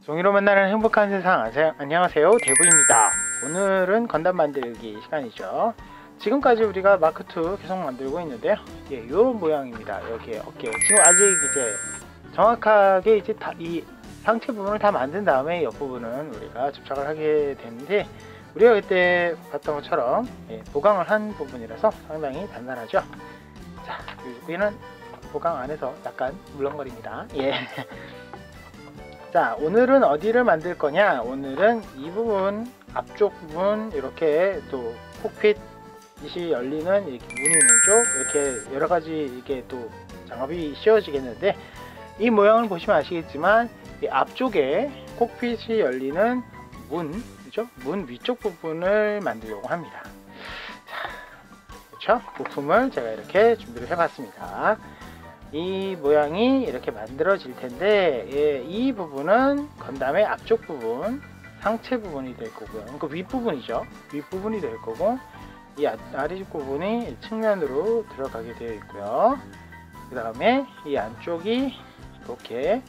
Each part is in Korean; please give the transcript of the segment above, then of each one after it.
종이로 만나는 행복한 세상. 안녕하세요, 대부입니다. 오늘은 건담 만들기 시간이죠. 지금까지 우리가 마크2 계속 만들고 있는데요. 예, 요런 모양입니다. 여기 어깨. 지금 아직 이제 정확하게 이제 이 상체 부분을 다 만든 다음에 옆부분은 우리가 접착을 하게 되는데, 우리가 그때 봤던 것처럼 보강을 한 부분이라서 상당히 단단하죠. 자, 여기는 보강 안에서 약간 물렁거립니다. 예. 자, 오늘은 어디를 만들 거냐? 오늘은 이 부분, 앞쪽 부분, 이렇게 또 콕핏이 열리는 이렇게 문이 있는 쪽, 이렇게 여러가지 이게 또 장갑이 씌워지겠는데, 이 모양을 보시면 아시겠지만 이 앞쪽에 콕핏이 열리는 문, 그죠? 문 위쪽 부분을 만들려고 합니다. 자, 그렇죠? 부품을 제가 이렇게 준비를 해봤습니다. 이 모양이 이렇게 만들어질 텐데, 예, 이 부분은 건담의 앞쪽 부분, 상체 부분이 될 거고요. 그 윗부분이죠. 윗부분이 될 거고, 이 아래쪽 부분이 측면으로 들어가게 되어 있고요. 그 다음에 이 안쪽이 이렇게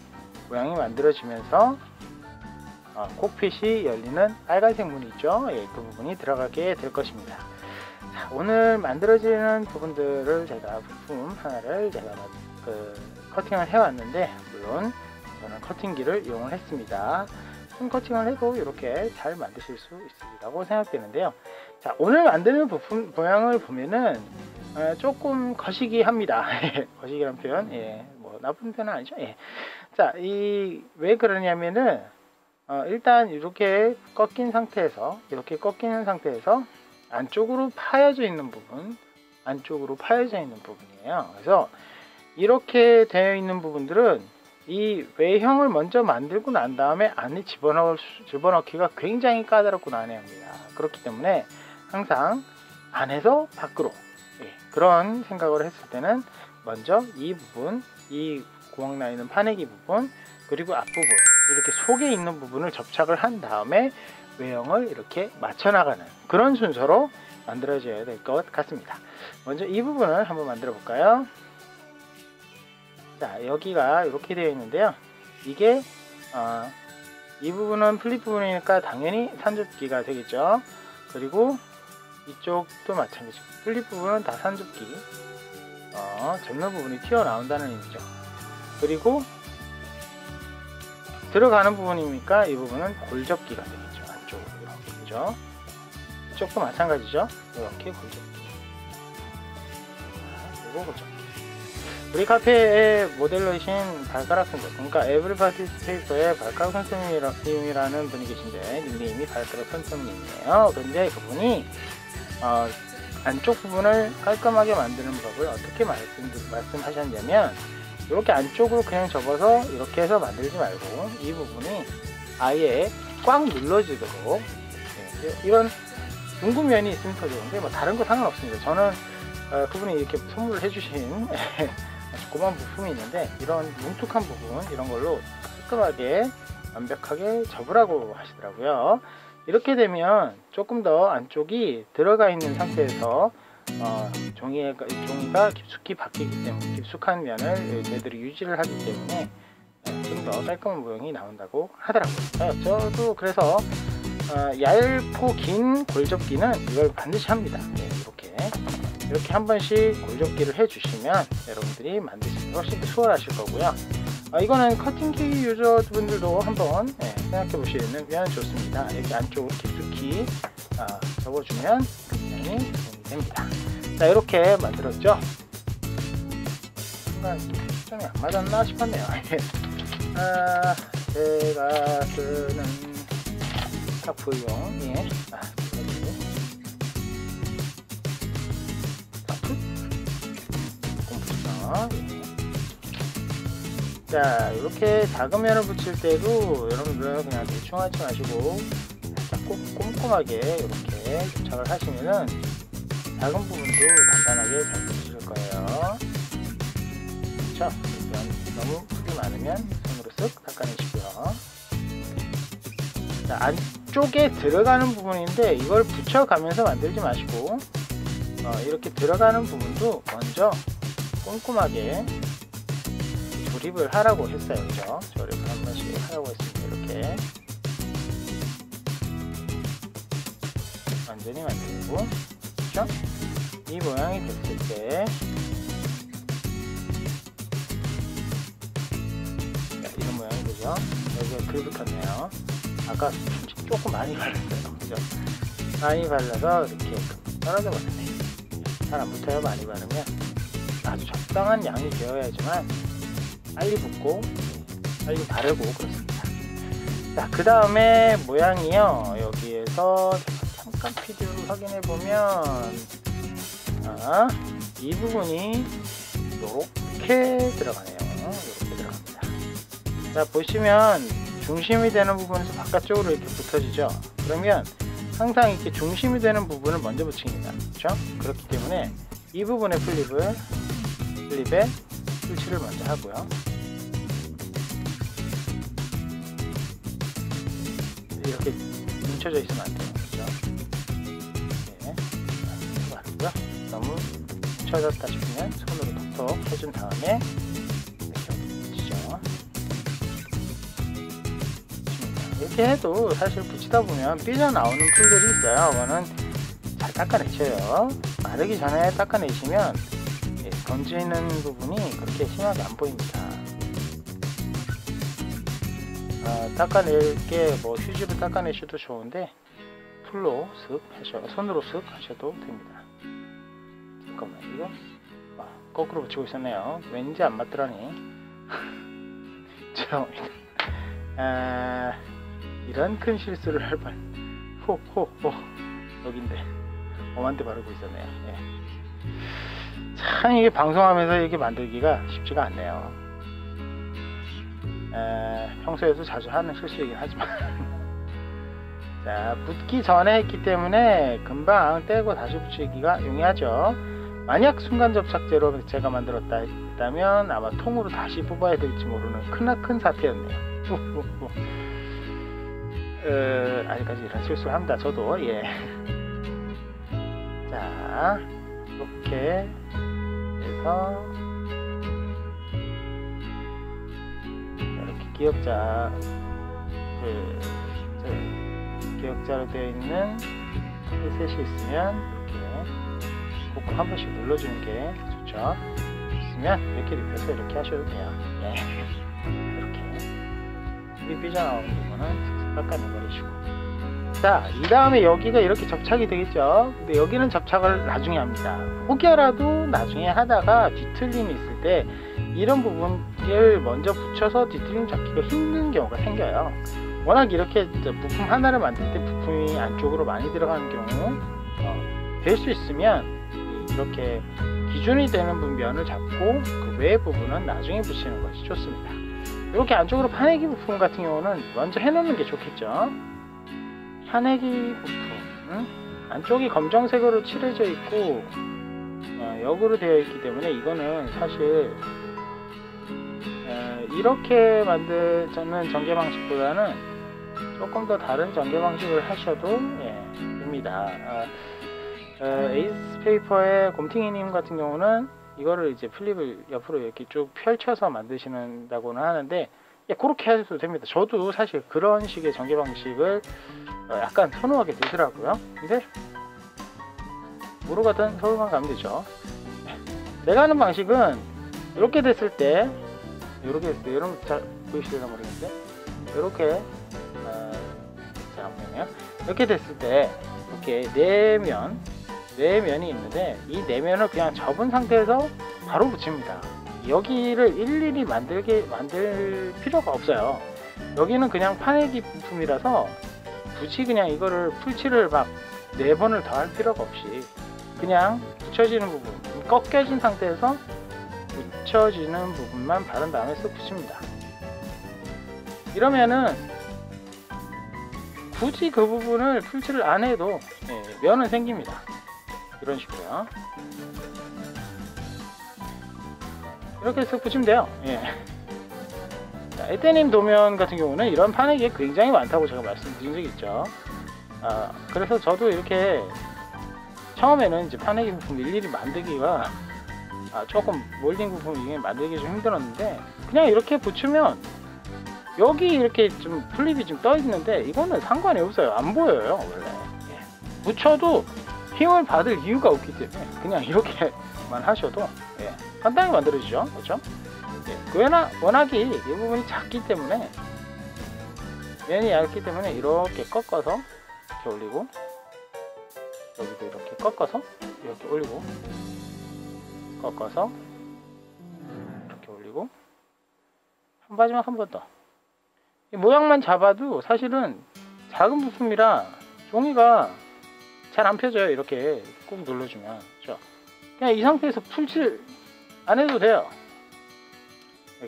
모양이 만들어지면서 콕핏이 열리는 빨간색 문이 있죠. 예, 그 부분이 들어가게 될 것입니다. 자, 오늘 만들어지는 부분들을 제가 부품 하나를 제가 커팅을 해왔는데, 물론 저는 커팅기를 이용을 했습니다. 큰 커팅을 해도 이렇게 잘 만드실 수 있으리라고 생각되는데요. 자, 오늘 만드는 부품 모양을 보면은 조금 거시기 합니다. 거시기란 표현, 예, 뭐 나쁜 표현은 아니죠. 예. 자, 왜 그러냐면은 일단 이렇게 꺾인 상태에서, 이렇게 꺾이는 상태에서 안쪽으로 파여져 있는 부분, 안쪽으로 파여져 있는 부분이에요. 그래서 이렇게 되어 있는 부분들은 이 외형을 먼저 만들고 난 다음에 안에 집어넣기가 굉장히 까다롭고 난해합니다. 그렇기 때문에 항상 안에서 밖으로, 그런 생각을 했을 때는 먼저 이 부분, 이 구멍 나 있는 파내기 부분, 그리고 앞부분, 이렇게 속에 있는 부분을 접착을 한 다음에 외형을 이렇게 맞춰 나가는 그런 순서로 만들어져야 될 것 같습니다. 먼저 이 부분을 한번 만들어 볼까요? 자, 여기가 이렇게 되어 있는데요. 이게 이 부분은 플립 부분이니까 당연히 산접기가 되겠죠. 그리고 이쪽도 마찬가지고 플립 부분은 다 산접기, 접는 부분이 튀어나온다는 의미죠. 그리고 들어가는 부분이니까 이 부분은 골접기가 되겠죠. 안쪽으로 이렇게, 그죠? 이쪽도 마찬가지죠. 이렇게 골접기, 그리고 골접기. 우리 카페의 모델러이신 발가락 손톱, 그러니까 에브리바디 스테이커의 발가락 손톱님이라는 분이 계신데 닉네임이 발가락 손톱님이에요. 그런데 그분이 안쪽 부분을 깔끔하게 만드는 법을 어떻게 말씀하셨냐면, 이렇게 안쪽으로 그냥 접어서 이렇게 해서 만들지 말고 이 부분이 아예 꽉 눌러지도록, 이런 둥근 면이 있으면 더 좋은데 뭐 다른 거 상관없습니다. 저는 그분이 이렇게 선물을 해주신 고마운 부품이 있는데, 이런 뭉툭한 부분, 이런 걸로 깔끔하게 완벽하게 접으라고 하시더라고요. 이렇게 되면 조금 더 안쪽이 들어가 있는 상태에서 종이가 깊숙이 박히기 때문에, 깊숙한 면을 제대로 유지를 하기 때문에 좀 더 깔끔한 모양이 나온다고 하더라고요. 저도 그래서 얇고 긴 골접기는 이걸 반드시 합니다. 이렇게 한 번씩 골접기를 해주시면 여러분들이 만드시기 훨씬 더 수월하실 거고요. 이거는 커팅기 유저분들도 한번 생각해 보시면 좋습니다. 이렇게 안쪽으로 깊숙이 접어주면 굉장히 도움이 됩니다. 자, 이렇게 만들었죠. 순간 초점이 안 맞았나 싶었네요. 제가 쓰는 타프용, 자, 이렇게 작은 면을 붙일 때도 여러분들 그냥 대충 하지 마시고 살짝 꼼꼼하게 이렇게 접착을 하시면은 작은 부분도 단단하게 잘 붙일 거예요. 그렇죠? 너무 흙이 많으면 손으로 쓱 닦아내시고요. 자, 안쪽에 들어가는 부분인데 이걸 붙여가면서 만들지 마시고 이렇게 들어가는 부분도 먼저 꼼꼼하게 조립을 하라고 했어요. 그죠? 조립을 한 번씩 하라고 했습니다. 이렇게 완전히 만들고, 그죠? 이 모양이 됐을 때 이런 모양이 되죠? 여기가 그립을 켰네요. 아까 조금 많이 발랐어요. 그죠? 많이 발라서 이렇게 떨어져 버렸네. 잘 안 붙어요. 많이 바르면. 아주 적당한 양이 되어야지만 빨리 붙고 빨리 바르고 그렇습니다. 자, 그 다음에 모양이요. 여기에서 잠깐 피드로 확인해 보면 이 부분이 이렇게 들어가네요. 이렇게 들어갑니다. 자, 보시면 중심이 되는 부분에서 바깥쪽으로 이렇게 붙어지죠. 그러면 항상 이렇게 중심이 되는 부분을 먼저 붙입니다. 그렇죠? 그렇기 때문에 이 부분의 플립에 풀칠을 먼저 하고요. 이렇게 뭉쳐져 있으면 안 돼요. 그렇죠? 네. 맞고요. 너무 뭉쳐졌다 싶으면 손으로 톡톡 해준 다음에 이렇게 붙이죠. 이렇게 해도 사실 붙이다 보면 삐져나오는 풀들이 있어요. 그거는 잘 닦아내셔요. 마르기 전에 닦아내시면 번지는 부분이 그렇게 심하게 안 보입니다. 닦아낼 게 뭐 휴지로 닦아내셔도 좋은데 풀로 쓱 하셔, 손으로 쓱 하셔도 됩니다. 잠깐만, 이거 거꾸로 붙이고 있었네요. 왠지 안 맞더라니. 죄송합니다. 이런 큰 실수를 할 뻔. 여긴데 엄한테 바르고 있었네요. 예. 참 이게 방송하면서 이렇게 만들기가 쉽지가 않네요. 평소에도 자주 하는 실수이긴 하지만 자, 붙기 전에 했기 때문에 금방 떼고 다시 붙이기가 용이하죠. 만약 순간 접착제로 제가 만들었다 했다면 아마 통으로 다시 뽑아야 될지 모르는 크나큰 사태였네요. 아직까지 이런 실수를 합니다. 저도. 예. 자, 이렇게 해서 이렇게 기역자로 되어 있는 셋이 있으면 이렇게 꼭 한 번씩 눌러주는 게 좋죠. 있으면 이렇게 눕혀서 이렇게 하셔도 돼요. 예. 이렇게 삐져나오는 부분은 깎아내버리시고, 자, 이 다음에 여기가 이렇게 접착이 되겠죠. 근데 여기는 접착을 나중에 합니다. 혹여라도 나중에 하다가 뒤틀림이 있을 때 이런 부분을 먼저 붙여서 뒤틀림 잡기가 힘든 경우가 생겨요. 워낙 이렇게 부품 하나를 만들 때 부품이 안쪽으로 많이 들어가는 경우 될 수 있으면 이렇게 기준이 되는 면을 잡고 그 외의 부분은 나중에 붙이는 것이 좋습니다. 이렇게 안쪽으로 파내기 부품 같은 경우는 먼저 해놓는 게 좋겠죠. 파내기 부품, 안쪽이 검정색으로 칠해져 있고 역으로 되어 있기 때문에 이거는 사실 이렇게 만드는 전개 방식보다는 조금 더 다른 전개 방식을 하셔도 됩니다. 에이스 페이퍼의 곰탱이님 같은 경우는 이거를 이제 플립을 옆으로 이렇게 쭉 펼쳐서 만드신다고는 하는데, 그렇게 해도 됩니다. 저도 사실 그런 식의 전개 방식을 약간 선호하게 되더라고요. 근데 모르거든 서울만 가면 되죠. 내가 하는 방식은 이렇게 됐을 때, 이런 잘 보이시려나 모르겠는데, 이렇게 잠깐만요. 이렇게 됐을 때 이렇게 네 면이 있는데 이 네 면을 그냥 접은 상태에서 바로 붙입니다. 여기를 일일이 만들 필요가 없어요. 여기는 그냥 파내기 부품이라서 굳이 그냥 이거를 풀칠을 막 4번을 더 할 필요가 없이 그냥 붙여지는 부분, 꺾여진 상태에서 붙여지는 부분만 바른 다음에 쓱 붙입니다. 이러면은 굳이 그 부분을 풀칠을 안 해도 면은 생깁니다. 이런 식으로요. 이렇게 쓱 붙이면 돼요. 자, 에테님 도면 같은 경우는 이런 파내기가 굉장히 많다고 제가 말씀드린 적이 있죠. 그래서 저도 이렇게 처음에는 이제 파내기 부품 일일이 만들기가 조금 몰딩 부분 이게 만들기 좀 힘들었는데, 그냥 이렇게 붙이면 여기 이렇게 좀 플립이 좀 떠 있는데 이거는 상관이 없어요. 안 보여요 원래. 붙여도 힘을 받을 이유가 없기 때문에 그냥 이렇게만 하셔도 간단히 만들어지죠. 그렇죠? 워낙에 이 부분이 작기 때문에, 면이 얇기 때문에 이렇게 꺾어서 이렇게 올리고, 여기도 이렇게 꺾어서 이렇게 올리고, 꺾어서 이렇게 올리고, 마지막 한 번 더. 이 모양만 잡아도 사실은 작은 부품이라 종이가 잘 안 펴져요. 이렇게 꾹 눌러주면. 그렇죠? 그냥 이 상태에서 풀칠 안 해도 돼요.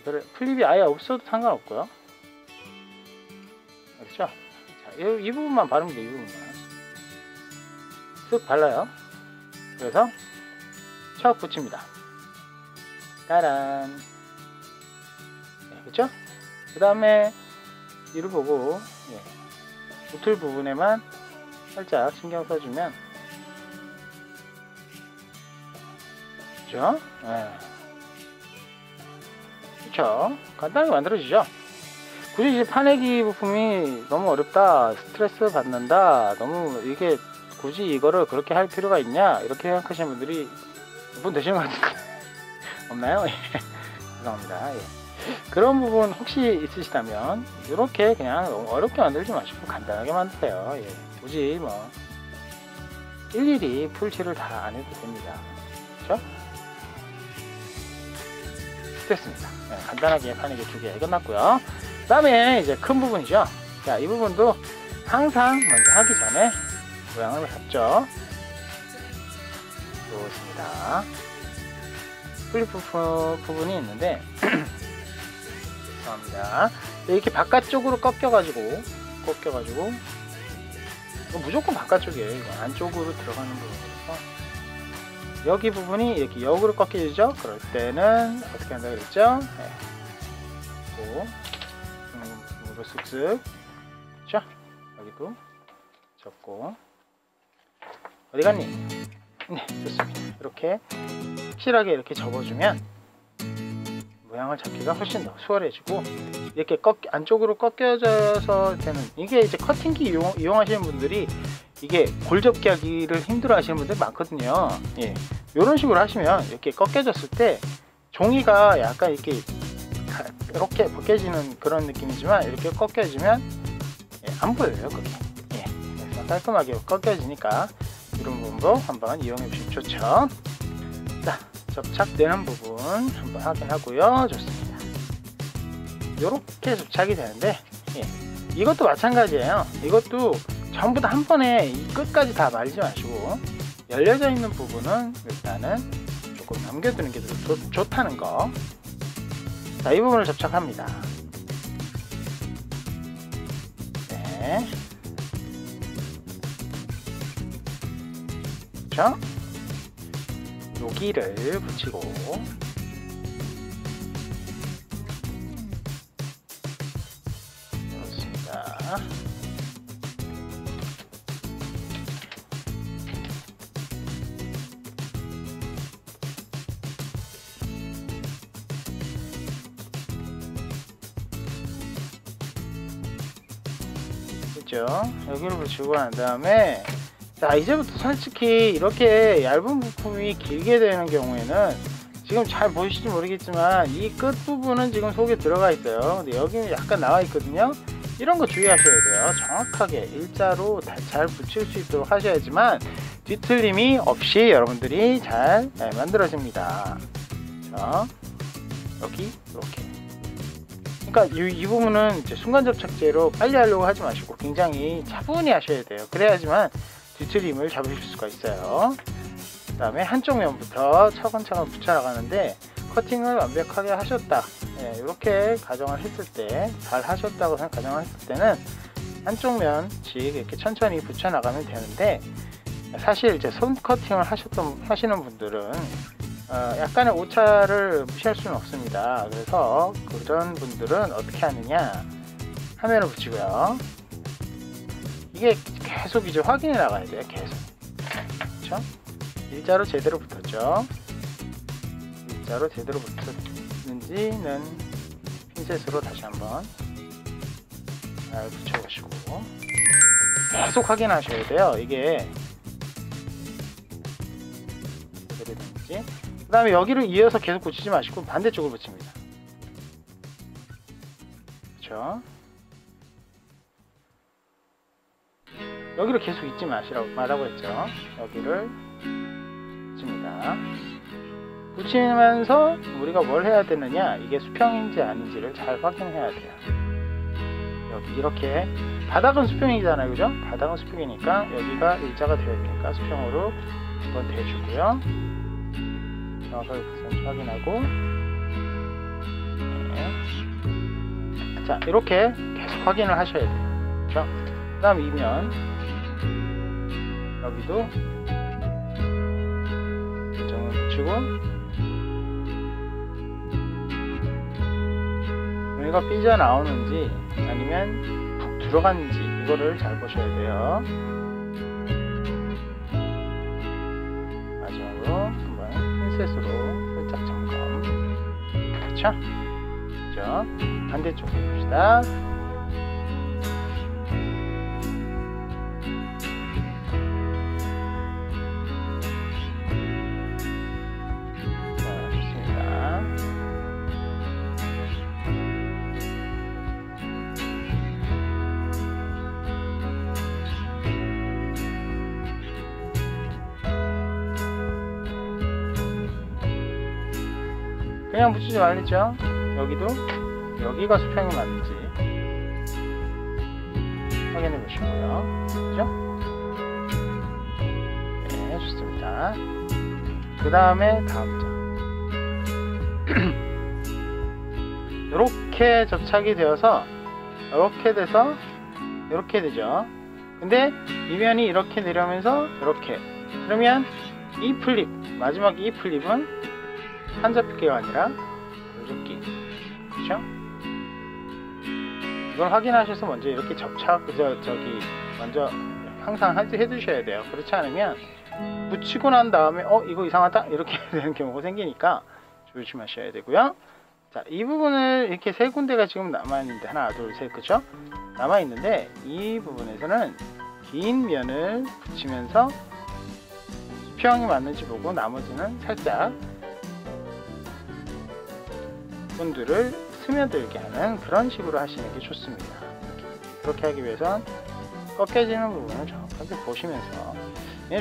그래, 플립이 아예 없어도 상관없고요. 그렇죠? 자, 이 부분만 바르면 돼요. 이 부분만 쓱 발라요. 그래서 척 붙입니다. 따란. 그렇죠? 그 다음에 이를 보고 붙을 부분에만 살짝 신경 써주면, 그렇죠? 그렇죠? 간단하게 만들어지죠. 굳이 이제 파내기 부품이 너무 어렵다, 스트레스 받는다, 너무 이게 굳이 이거를 그렇게 할 필요가 있냐, 이렇게 생각하시는 분들이 몇 분 되시는 것 같은데 없나요? 죄송합니다. 그런 부분 혹시 있으시다면 이렇게 그냥 너무 어렵게 만들지 마시고 간단하게 만드세요. 굳이 뭐 일일이 풀칠을 다 안 해도 됩니다. 그렇죠? 됐습니다. 간단하게 파내기 2개 끝났고요. 그 다음에 이제 큰 부분이죠. 자, 이 부분도 항상 먼저 하기 전에 모양을 잡죠. 좋습니다. 플립 부분이 있는데 죄송합니다. 이렇게 바깥쪽으로 꺾여가지고 무조건 바깥쪽이에요. 이거 안쪽으로 들어가는 부분이라서 여기 부분이 이렇게 역으로 꺾여지죠. 그럴 때는 어떻게 한다 그랬죠? 중으로 쓱쓱. 그렇죠? 여기도 접고. 어디 갔니? 네, 좋습니다. 이렇게 확실하게 이렇게 접어주면 모양을 잡기가 훨씬 더 수월해지고, 이렇게 안쪽으로 꺾여져서 되는, 이게 이제 커팅기 이용하시는 분들이 이게 골접기 하기를 힘들어 하시는 분들 많거든요. 이런 식으로 하시면 이렇게 꺾여졌을 때 종이가 약간 이렇게 벗겨지는 그런 느낌이지만, 이렇게 꺾여지면 안 보여요. 그게. 그래서 깔끔하게 꺾여지니까 이런 부분도 한번 이용해 보시면 좋죠. 자, 접착되는 부분 한번 확인하고요. 좋습니다. 이렇게 접착이 되는데, 이것도 마찬가지예요. 이것도 전부 다 한 번에 이 끝까지 다 말리지 마시고, 열려져 있는 부분은 일단은 조금 남겨두는 게 좋다는 거. 자, 이 부분을 접착합니다. 네. 그렇죠? 여기를 붙이고, 좋습니다. 그죠? 여기를 붙이고 난 다음에, 자, 이제부터 솔직히 이렇게 얇은 부품이 길게 되는 경우에는, 지금 잘 보이실지 모르겠지만 이 끝부분은 지금 속에 들어가 있어요. 근데 여기는 약간 나와 있거든요. 이런 거 주의하셔야 돼요. 정확하게 일자로 잘 붙일 수 있도록 하셔야지만 뒤틀림이 없이 여러분들이 잘 만들어집니다. 자, 여기 이렇게. 그러니까 이 부분은 이제 순간 접착제로 빨리 하려고 하지 마시고 굉장히 차분히 하셔야 돼요. 그래야지만 뒤틀림을 잡으실 수가 있어요. 그 다음에 한쪽 면부터 차근차근 붙여나가는데, 커팅을 완벽하게 하셨다, 이렇게 가정을 했을 때, 잘 하셨다고 가정을 했을 때는 한쪽 면씩 이렇게 천천히 붙여나가면 되는데, 사실 이제 손 커팅을 하시는 분들은 약간의 오차를 무시할 수는 없습니다. 그래서 그런 분들은 어떻게 하느냐, 화면을 붙이고요. 이게 계속 이제 확인해 나가야 돼요. 계속. 그렇죠? 일자로 제대로 붙었죠. V자로 제대로 붙었는지는 핀셋으로 다시 한번 잘 붙여보시고 계속 확인하셔야 돼요. 이게 제대로 되는지. 그 다음에 여기를 이어서 계속 붙이지 마시고 반대쪽으로 붙입니다. 그렇죠? 여기를 계속 잊지 말라고 했죠. 여기를 붙입니다. 붙이면서 우리가 뭘 해야 되느냐, 이게 수평인지 아닌지를 잘 확인해야 돼요. 여기 이렇게 바닥은 수평이잖아요, 그죠? 바닥은 수평이니까 여기가 일자가 되어야 되니까 수평으로 한번 대주고요. 정확하게 붙는지 확인하고, 네. 자, 이렇게 계속 확인을 하셔야 돼요. 그렇죠? 그 다음 이면 여기도 고정을 붙이고, 여기가 삐져나오는지 아니면 푹 들어갔는지 이거를 잘 보셔야 돼요. 마지막으로 한번 핀셋으로 살짝 점검. 그렇죠? 그렇죠? 반대쪽으로 봅시다. 자, 좋습니다. 그냥 붙이지 말랬죠? 여기도 여기가 수평이 맞는지 확인해 보시고요. 그죠? 네, 좋습니다. 그 다음에 다음 장. 이렇게 접착이 되어서 이렇게 돼서 이렇게 되죠. 근데 이면이 이렇게 내려오면서 이렇게, 그러면 이 플립, 마지막 이 플립은 한접기가 아니라 돌접기. 그렇죠? 이걸 확인하셔서 먼저 이렇게 접착, 저기 먼저 항상 해두셔야 돼요. 그렇지 않으면 붙이고 난 다음에 이거 이상하다 이렇게 되는 경우가 생기니까 조심하셔야 되고요. 자, 이 부분을 이렇게 세 군데가 지금 남아있는데, 하나 둘 셋, 그쵸? 남아있는데 이 부분에서는 긴 면을 붙이면서 수평이 맞는지 보고 나머지는 살짝 분들을 스며들게 하는 그런 식으로 하시는 게 좋습니다. 그렇게 하기 위해선 꺾여지는 부분을 정확하게 보시면서,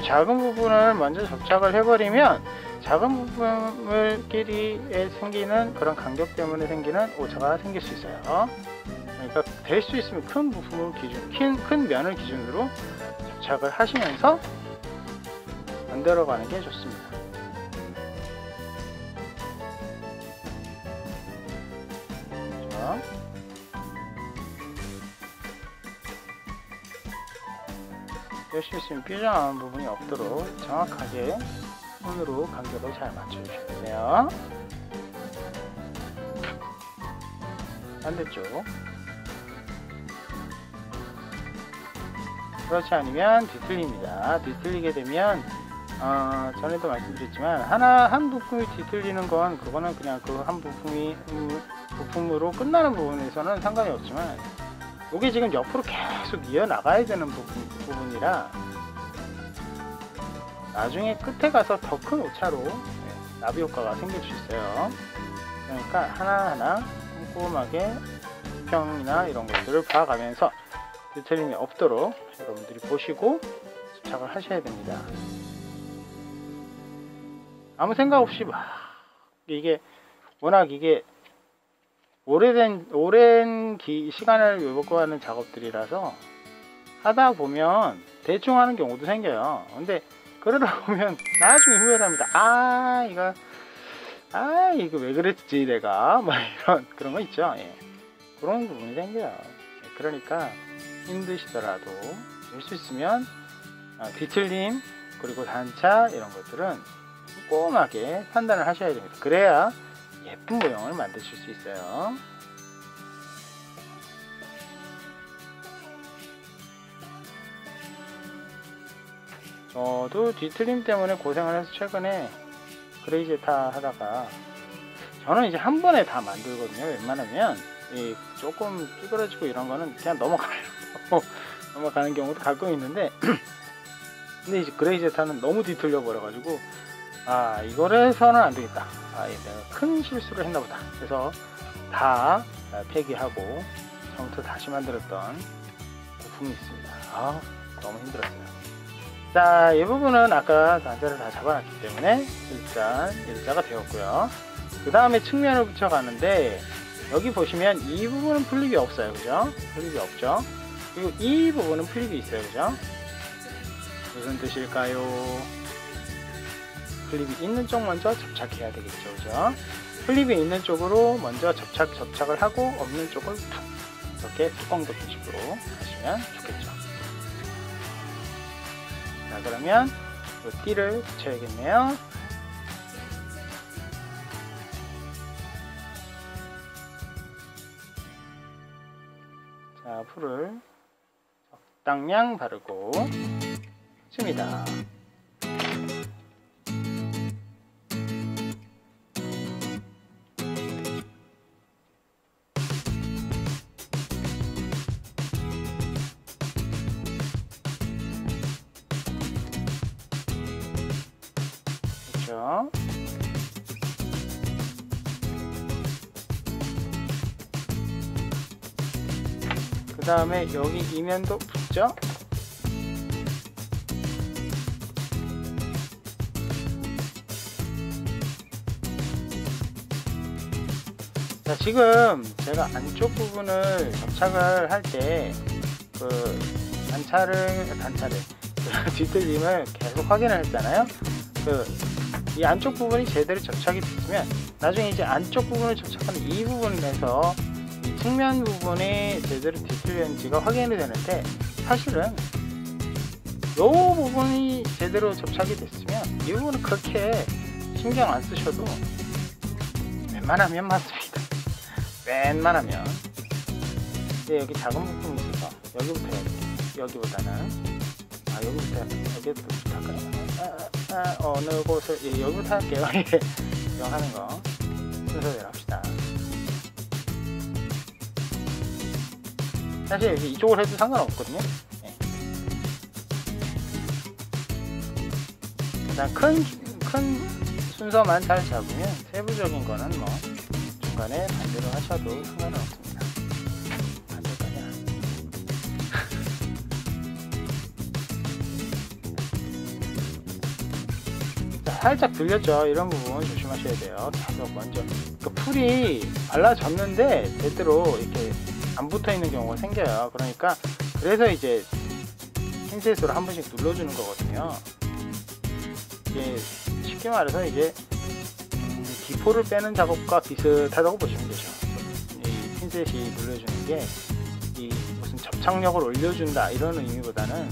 작은 부분을 먼저 접착을 해버리면 작은 부분끼리에 생기는 그런 간격 때문에 생기는 오차가 생길 수 있어요. 그러니까 될 수 있으면 큰 부품을 큰 면을 기준으로 접착을 하시면서 만들어 가는 게 좋습니다. 될 수 있으면 삐져나오는 부분이 없도록 정확하게 손으로 간격을 잘 맞춰주셔야 돼요. 반대쪽. 그렇지 않으면 뒤틀립니다. 뒤틀리게 되면 전에도 말씀드렸지만 한 부품이 뒤틀리는 건 그거는 그냥 그 한 부품으로 끝나는 부분에서는 상관이 없지만, 이게 지금 옆으로 계속 이어나가야 되는 부분이라 나중에 끝에 가서 더 큰 오차로 나비 효과가 생길 수 있어요. 그러니까 하나하나 꼼꼼하게 수평이나 이런 것들을 봐가면서 뒤틀림이 없도록 여러분들이 보시고 집착을 하셔야 됩니다. 아무 생각 없이 막, 이게 워낙 이게 오랜 시간을 요구하는 작업들이라서 하다 보면 대충 하는 경우도 생겨요. 근데 그러다 보면 나중에 후회를 합니다. 이거 왜 그랬지 내가, 이런 그런 거 있죠. 그런 부분이 생겨요. 그러니까 힘드시더라도 될 수 있으면 뒤틀림 그리고 단차 이런 것들은 꼼꼼하게 판단을 하셔야 됩니다. 그래야 예쁜 모형을 만드실 수 있어요. 저도 뒤틀림 때문에 고생을 해서 최근에 그레이제타 하다가 저는 이제 한 번에 다 만들거든요. 웬만하면 이 조금 찌그러지고 이런 거는 그냥 넘어가요. 넘어가는 경우도 가끔 있는데 근데 이제 그레이제타는 너무 뒤틀려 버려가지고 아 이거를 해서는 안 되겠다. 아 예, 내가 큰 실수를 했나 보다. 그래서 다 폐기하고 처음부터 다시 만들었던 부품이 있습니다. 아 너무 힘들었어요. 자, 이 부분은 아까 단자를 다 잡아놨기 때문에 일단 일자가 되었고요. 그 다음에 측면을 붙여가는데 여기 보시면 이 부분은 플립이 없어요. 그죠? 플립이 없죠? 그리고 이 부분은 플립이 있어요. 그죠? 무슨 뜻일까요? 플립이 있는 쪽 먼저 접착해야 되겠죠. 그죠? 플립이 있는 쪽으로 먼저 접착을 하고 없는 쪽을 툭 이렇게 뚜껑 덮는 식으로 하시면 좋겠죠. 자, 그러면 이 띠를 붙여야겠네요. 자, 풀을 적당량 바르고 씁니다. 그렇죠? 그 다음에 여기 이면도 붙죠? 자, 지금 제가 안쪽 부분을 접착을 할 때 그 단차를 뒤틀림을 계속 확인을 했잖아요. 이 안쪽 부분이 제대로 접착이 됐으면 나중에 이제 안쪽 부분을 접착하는 이 부분에서 이 측면 부분이 제대로 뒤틀렸는지가 확인이 되는데 사실은 이 부분이 제대로 접착이 됐으면 이 부분은 그렇게 신경 안 쓰셔도 웬만하면 맞습니다. 웬만하면. 근데 여기 작은 부품이 있어서 여기부터 해야 돼요. 여기보다는 여기부터 할까요? 어느 곳을 여기부터 할게요. 이거 하는 거 순서대로 합시다. 사실 이쪽을 해도 상관없거든요. 네. 일단 큰 순서만 잘 잡으면 세부적인 거는 뭐 중간에 반대로 하셔도 상관은 없습니다. 반대까지. 자, 살짝 들렸죠? 이런 부분 조심하셔야 돼요. 계속 먼저 풀이 발라졌는데 제대로 이렇게 안 붙어 있는 경우가 생겨요. 그러니까 그래서 이제 핀셋으로 한 번씩 눌러주는 거거든요. 이게 쉽게 말해서 이게 기포를 빼는 작업과 비슷하다고 보시면 되죠. 이 핀셋이 눌러주는 게 이 무슨 접착력을 올려준다 이런 의미보다는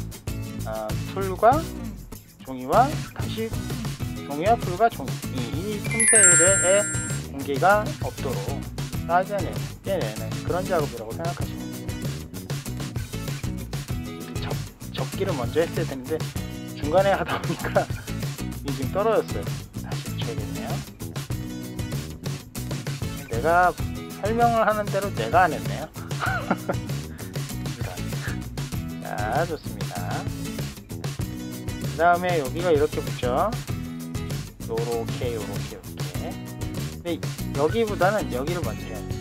풀과 종이와 다시 종이와 풀과 종이 이 틈새에 공기가 없도록 빼내는 그런 작업이라고 생각하시면 돼요. 접기를 먼저 했어야 되는데 중간에 하다 보니까 이 지금 떨어졌어요. 다시 붙여야겠네요. 내가 설명을 하는 대로 내가 안 했네요. 자, 좋습니다. 그 다음에 여기가 이렇게 붙죠. 요렇게. 근데 여기보다는 여기를 먼저 해야 돼요.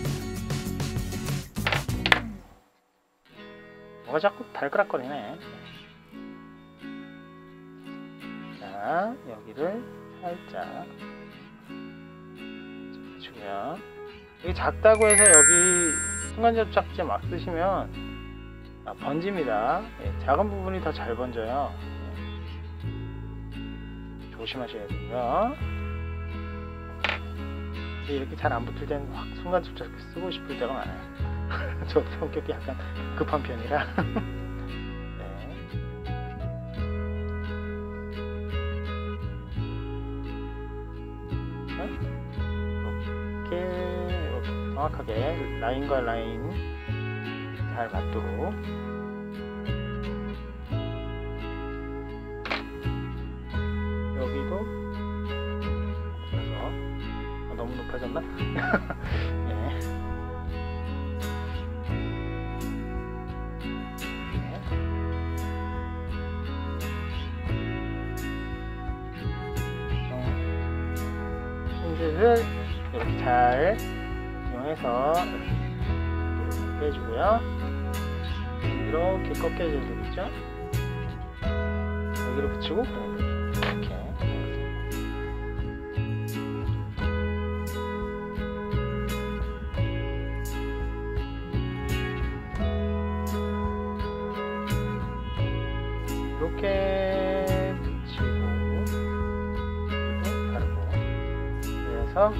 뭐가 자꾸 달그락거리네. 자, 여기를 살짝 주면 여기 작다고 해서 여기 순간접착제 막 쓰시면 번집니다. 작은 부분이 더 잘 번져요. 조심하셔야 되고요. 이렇게 잘 안 붙을 때는 확 순간접착 쓰고 싶을 때가 많아요. 저 성격이 약간 급한 편이라. 네. 이렇게 정확하게 라인과 라인 잘 맞도록 여기도 너무 높아졌나? 예. 힘줄을 이렇게 잘 이용해서 빼주고요. 이렇게 꺾여져야 되겠죠? 여기를 붙이고 이렇게 이렇게 붙이고 그리고 바르고, 그래서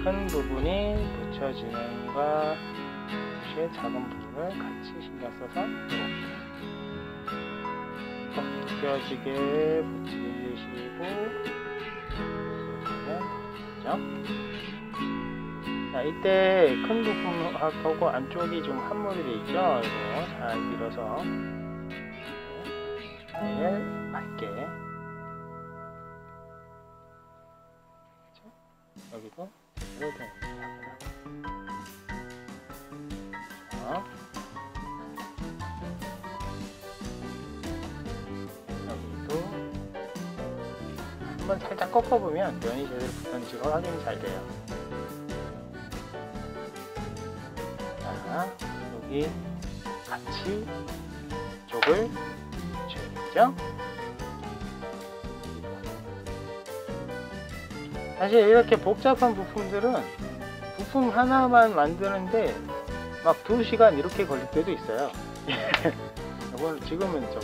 큰 부분이 붙여지는과 동시에 작은 부분을 같이 신경 써서 꺾여지게 붙이시고 그죠? 자, 이때 큰 부분하고 안쪽이 좀 함몰이 되어 있죠? 이거 잘 밀어서 맞게 여기도 제대로 됩니다. 여기도 한번 살짝 꺾어보면 면이 제대로 붙었는지가 확인이 잘 돼요. 자, 여기 같이 이쪽을 붙여야겠죠? 사실 이렇게 복잡한 부품들은 부품 하나만 만드는데 막 2시간 이렇게 걸릴 때도 있어요. 이건 지금은 좀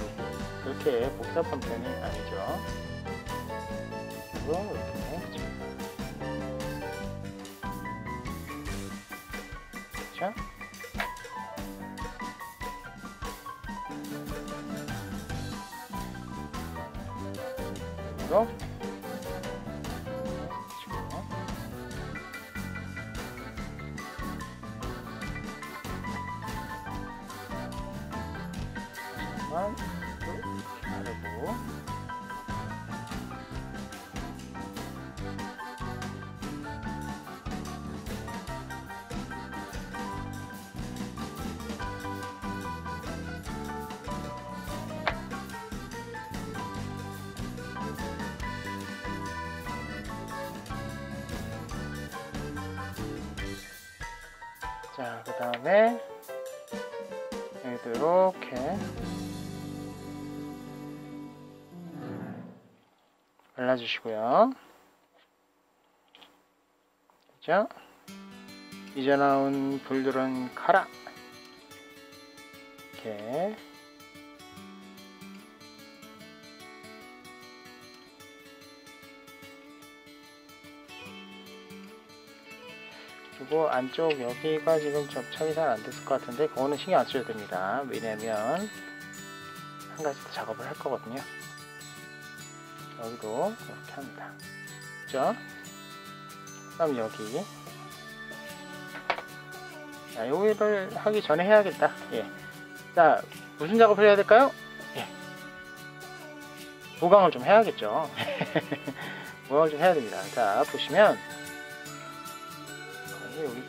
그렇게 복잡한 편이 아니죠. 그리고 이렇게 붙입니다. 그렇죠? 그리고 바르고 자, 그 다음에 여기도 이렇게 발라주시고요. 그죠? 이제 나온 불들은 카라. 이렇게 그리고 안쪽 여기가 지금 접착이 잘 안 됐을 것 같은데 그거는 신경 안 쓰셔도 됩니다. 왜냐면 한 가지 더 작업을 할 거거든요. 여기도 이렇게 합니다. 그죠? 그다음 여기. 자, 여기를 하기 전에 해야겠다. 예. 자, 무슨 작업을 해야 될까요? 예. 보강을 좀 해야겠죠. 보강을 좀 해야 됩니다. 자, 보시면 여기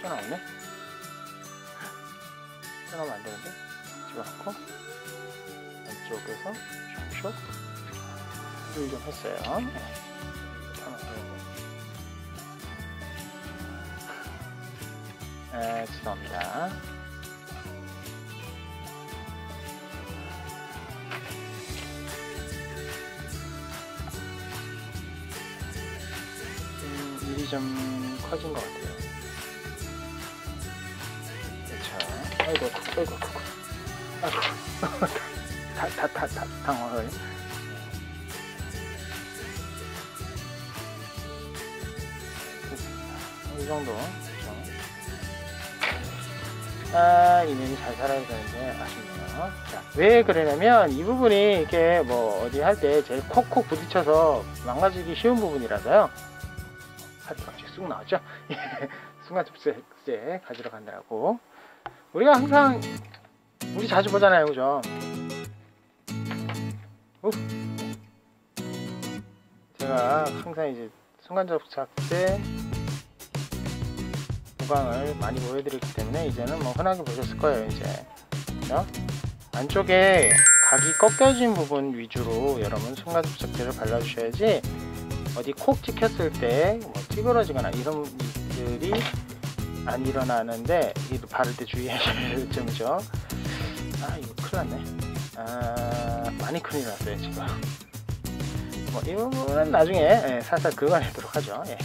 튀어나오네? 튀어나오면 안 되는데? 집어넣고 안쪽에서 슉슉 좀 했어요. 네, 죄송합니다. 일이 좀 커진 것 같아요. 그렇죠. 아이고, 당황을. 이 정도. 아, 이 면이 잘 살아야 되는데 아쉽네요. 자, 왜 그러냐면 이 부분이 이렇게 뭐 어디 할 때 제일 콕콕 부딪혀서 망가지기 쉬운 부분이라서요. 갑자기 쑥 나왔죠? 순간 접착제 가지러 간다고. 우리가 항상 우리 자주 보잖아요, 그죠? 제가 항상 이제 순간 접착제 보강을 많이 보여드렸기 때문에 이제는 뭐 흔하게 보셨을 거예요. 이제 그렇죠? 안쪽에 각이 꺾여진 부분 위주로 여러분 순간 접착제를 발라주셔야지 어디 콕 찍혔을 때 뭐 찌그러지거나 이런 일들이 안 일어나는데, 이도 바를 때 주의하셔야 될 점이죠. 아 이거 큰일 났네. 아 많이 큰일 났어요 지금. 뭐 이 부분은 나중에 살살 긁어내도록 하죠. 예.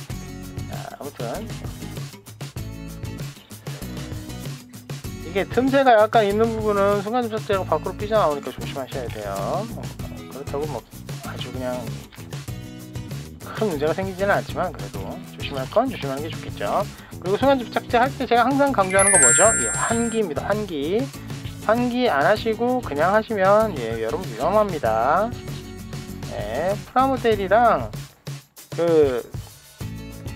자, 아무튼 이게 틈새가 약간 있는 부분은 순간 접착제가 밖으로 삐져나오니까 조심하셔야 돼요. 그렇다고 뭐 아주 그냥 큰 문제가 생기지는 않지만 그래도 조심할 건 조심하는 게 좋겠죠. 그리고 순간 접착제 할 때 제가 항상 강조하는 거 뭐죠? 예, 환기입니다. 환기 안 하시고 그냥 하시면 예, 여러분 위험합니다. 예, 프라모델이랑 그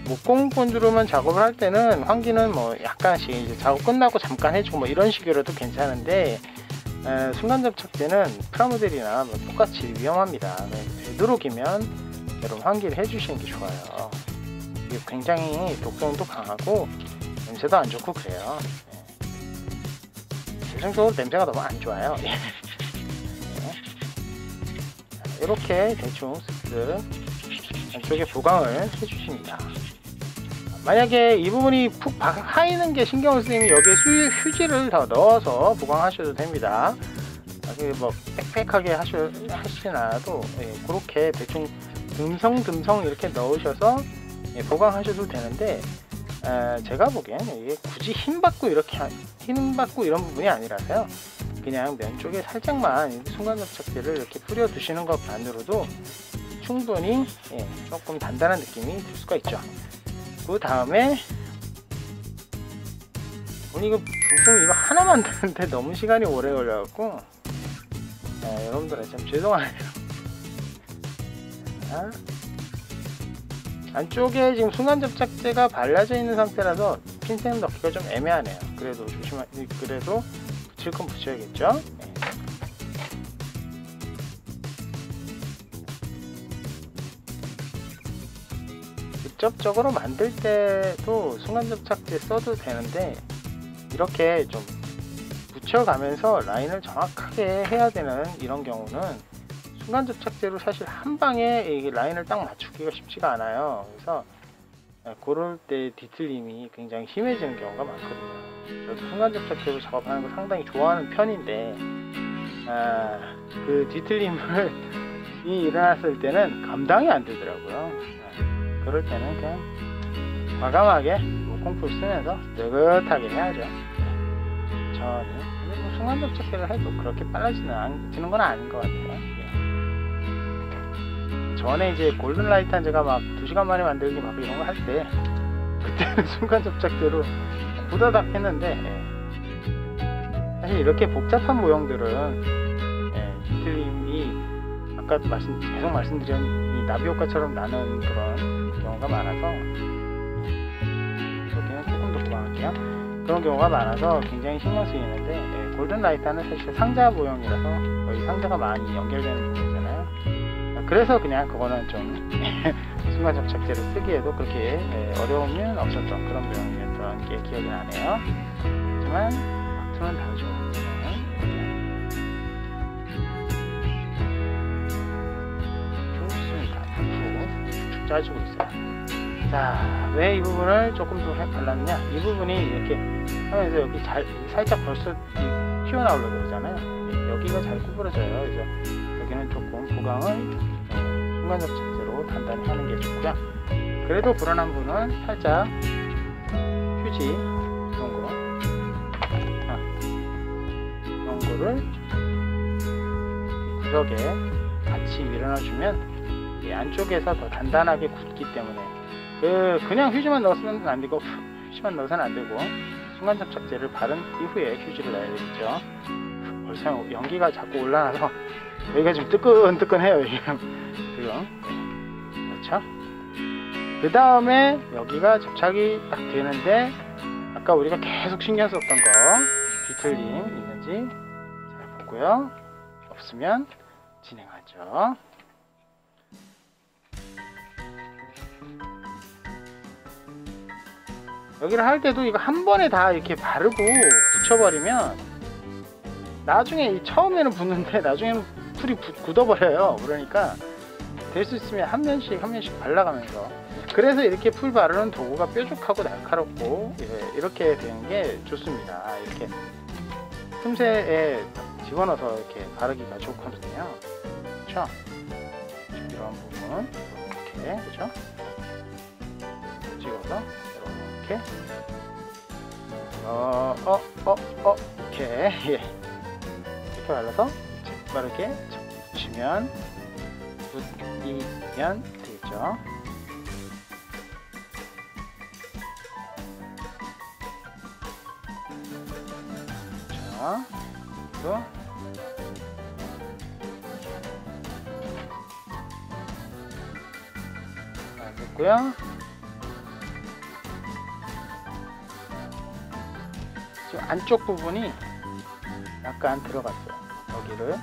목공 본드로만 작업을 할 때는 환기는 뭐 약간씩 이제 작업 끝나고 잠깐 해주고 뭐 이런 식으로도 괜찮은데, 순간 접착제는 프라모델이나 뭐 똑같이 위험합니다. 되도록이면 여러분 환기를 해주시는 게 좋아요. 이게 굉장히 독성도 강하고 냄새도 안 좋고 그래요. 전체적으로 냄새가 너무 안 좋아요. 이렇게 대충 쓱쓱 안쪽에 보강을 해주십니다. 만약에 이 부분이 푹 하이는 게 신경을 쓰이면 여기에 휴지를 더 넣어서 보강하셔도 됩니다. 뭐 빽빽하게 하시나도 예, 그렇게 대충 듬성듬성 이렇게 넣으셔서 예, 보강하셔도 되는데, 제가 보기엔 이게 굳이 힘받고 이런 부분이 아니라서요. 그냥 면 쪽에 살짝만 순간 접착제를 이렇게 뿌려 두시는 것만으로도 충분히 예, 조금 단단한 느낌이 들 수가 있죠. 그 다음에 이거 부품 이거 하나 만드는데 너무 시간이 오래 걸려갖고 여러분들 참 죄송하네요. 자, 안쪽에 지금 순간 접착제가 발라져 있는 상태라서 핀셋 넣기가 좀 애매하네요. 그래도 그래도 붙일 건 붙여야겠죠. 네. 직접적으로 만들 때도 순간 접착제 써도 되는데, 이렇게 좀 붙여가면서 라인을 정확하게 해야 되는 이런 경우는 순간 접착제로 사실 한 방에 이 라인을 딱 맞추기가 쉽지가 않아요. 그래서 그럴 때 뒤틀림이 굉장히 심해지는 경우가 많거든요. 저도 순간 접착제로 작업하는 걸 상당히 좋아하는 편인데, 그 뒤틀림을 일어났을 때는 감당이 안 되더라고요. 그럴 때는 그냥 과감하게 목공풀 쓰면서 느긋하게 해야죠. 천천히. 근데 뭐 순간 접착제를 해도 그렇게 빨라지는 건 아닌 것 같아요. 전에 이제 골든라이트 제가 막 2시간 만에 만들기 막 이런 거 할 때, 그때는 순간 접착제로 후다닥 했는데, 사실 이렇게 복잡한 모형들은 뒤틀림이 아까 계속 말씀드린 이 나비 효과처럼 나는 그런 경우가 많아서, 여기는 조금 더 보강할게요. 그런 경우가 많아서 굉장히 신경 쓰이는데, 골든라이트는 사실 상자 모형이라서 거의 상자가 많이 연결되는 부분이잖아요. 그래서 그냥 그거는 좀 순간 접착제를 쓰기에도 그렇게 어려움은 없었던 그런 모형이었던 게 기억이 나네요. 하지만 막투는 다르죠. 좋습니다. 쭉쭉 짜지고 있어요. 자, 왜 이 부분을 조금 더 발랐느냐? 이 부분이 이렇게 하면서 여기 살짝 벌써 튀어나오려고 그러잖아요. 여기가 잘 구부러져요. 그래서 여기는 조금 보강을 순간 접착제로 단단히 하는 게 좋고요. 그래도 불안한 분은 살짝 휴지 이런 거를 구석에 같이 밀어넣어주면 이 안쪽에서 더 단단하게 굳기 때문에 그냥 휴지만 넣어서는 안 되고, 휴지만 넣어서는 안 되고 순간 접착제를 바른 이후에 휴지를 넣어야 되겠죠. 벌써 연기가 자꾸 올라와서 여기가 좀 뜨끈뜨끈해요. 지금. 그렇죠? 그 다음에 여기가 접착이 딱 되는데, 아까 우리가 계속 신경 썼던 거 뒤틀림 있는지 잘 보고요. 없으면 진행하죠. 여기를 할 때도 이거 한 번에 다 이렇게 바르고 붙여버리면 나중에 처음에는 붙는데 나중에는 풀이 굳어버려요. 그러니까 될 수 있으면 한 면씩 한 면씩 발라가면서, 그래서 이렇게 풀 바르는 도구가 뾰족하고 날카롭고 이렇게 되는 게 좋습니다. 이렇게 틈새에 집어넣어서 이렇게 바르기가 좋거든요. 그렇죠? 이런 부분 이렇게, 그렇죠? 찍어서 이렇게 이렇게 이렇게 발라서 바르게 붙이면 되겠죠. 자, 또 됐고요. 지금 안쪽 부분이 약간 들어갔어요. 여기를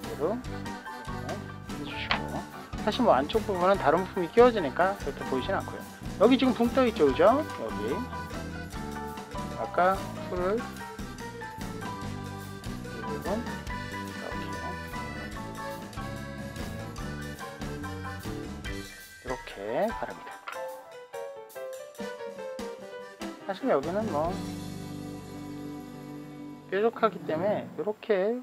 이대로 해주시고, 사실 뭐 안쪽 부분은 다른 부품이 끼워지니까 그렇게 보이진 않고요. 여기 지금 붕 떠 있죠, 그죠? 여기 아까 풀을 이 부분 이렇게 바릅니다. 사실 여기는 뭐 뾰족하기 때문에 이렇게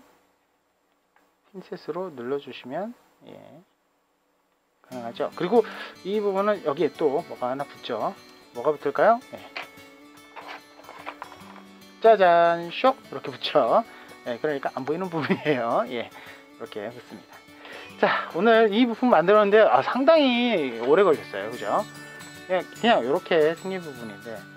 핀셋으로 눌러주시면 가능하죠. 그리고 이 부분은 여기에 또 뭐가 하나 붙죠. 뭐가 붙을까요? 짜잔, 쇽! 이렇게 붙죠. 그러니까 안 보이는 부분이에요. 이렇게 붙습니다. 자, 오늘 이 부품 만들었는데 상당히 오래 걸렸어요. 그죠? 그냥 이렇게 생긴 부분인데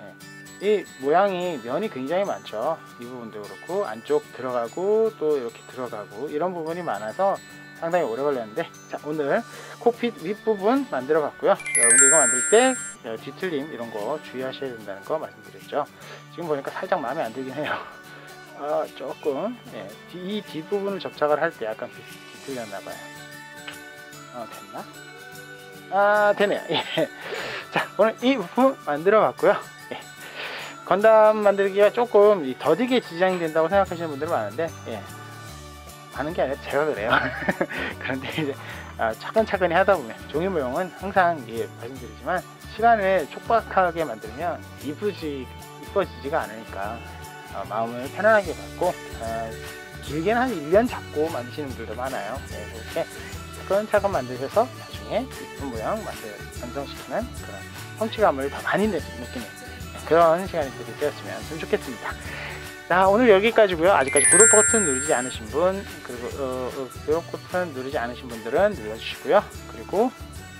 이 모양이 면이 굉장히 많죠. 이 부분도 그렇고 안쪽 들어가고 또 이렇게 들어가고 이런 부분이 많아서 상당히 오래 걸렸는데, 자, 오늘 콕핏 윗부분 만들어 봤고요. 여러분들 이거 만들 때 뒤틀림 이런 거 주의하셔야 된다는 거 말씀드렸죠. 지금 보니까 살짝 마음에 안 들긴 해요. 조금 이 뒷부분을 접착을 할 때 약간 뒤틀렸나 봐요. 됐나? 되네요. 자, 오늘 이 부품 만들어 봤고요. 건담 만들기가 조금 더디게 디자인 된다고 생각하시는 분들은 많은데, 많은 게 아니라 제가 그래요. 그런데 이제 차근차근히 하다 보면 종이 모형은 항상 말씀드리지만 시간을 촉박하게 만들면 이뻐지지가 않으니까 마음을 편안하게 갖고 길게는 한 1년 잡고 만드시는 분들도 많아요. 그렇게 차근차근 만드셔서 나중에 이쁜 모양 완성시키는 그런 성취감을 더 많이 느끼는 그런 시간이 되었으면 좀 좋겠습니다. 자, 오늘 여기까지고요. 아직까지 구독 버튼 누르지 않으신 분, 그리고 구독 버튼 누르지 않으신 분들은 눌러주시고요. 그리고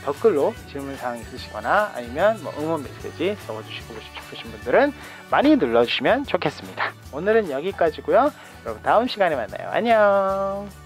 댓글로 질문사항 있으시거나 아니면 뭐 응원 메시지 적어주시고 싶으신 분들은 많이 눌러주시면 좋겠습니다. 오늘은 여기까지고요. 여러분 다음 시간에 만나요. 안녕.